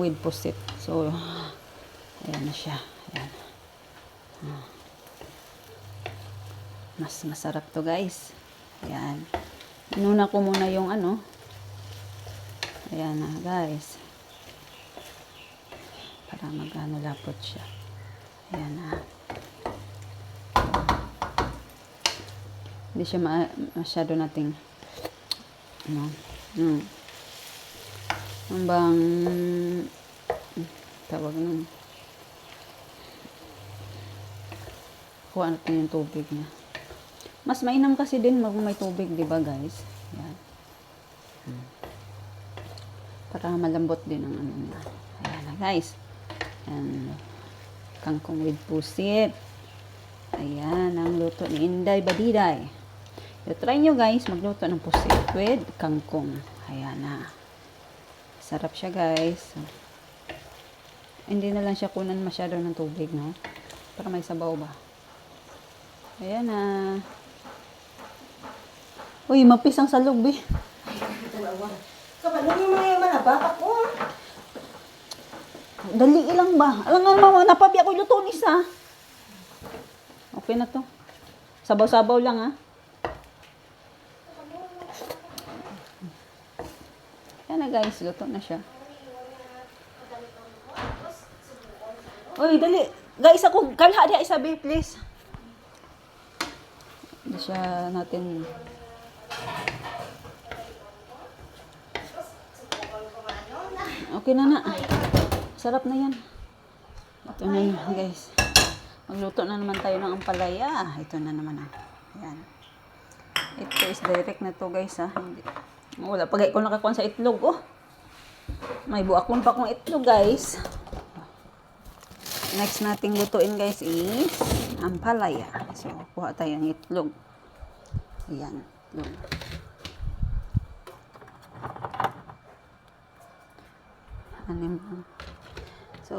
with pusit. So, ayan na siya. Ayan. Mas masarap to guys. Ayan. Inuna ko muna yung ano. Ayan na guys. Para magano lapot siya. Ayan na. Hindi siya masyado nating ano. Ang bang tawag nun. Kuha natin yung tubig niya. Mas mainam kasi din may tubig, di ba guys? Ayan. Para malambot din ang ano niya. Ayan na guys. Ayan. Kangkong with pusit. Ayan ang luto ni Inday Badiday. Try nyo guys magluto ng pusit with kangkong. Ayan na. Sarap siya guys. Hindi na lang siya kunan masyado ng tubig, no? Para may sabaw ba. Ayan na. Uy, mapis ang salog, be. Kabalong yung mga malabak ako. Dali lang ba? Alam nga naman, napabi ako luto isa. Okay na to. Sabaw-sabaw lang, ha? Ayan na, guys. Luto na siya. Uy, dali. Guys, ako, kalha diya isabi, please. Hindi siya natin... Okay na na. Sarap na yan. Ito na yun, guys. Magluto na naman tayo ng ampalaya. Ito na naman. Ayan. Ito is direct na to, guys. Ha? Wala. Pagay ko nakakuha sa itlog, oh. May buakon pa kong itlog, guys. Next nating lutuin, guys, is ampalaya. So, kuha tayo ng itlog. Ayan. Itlog. So,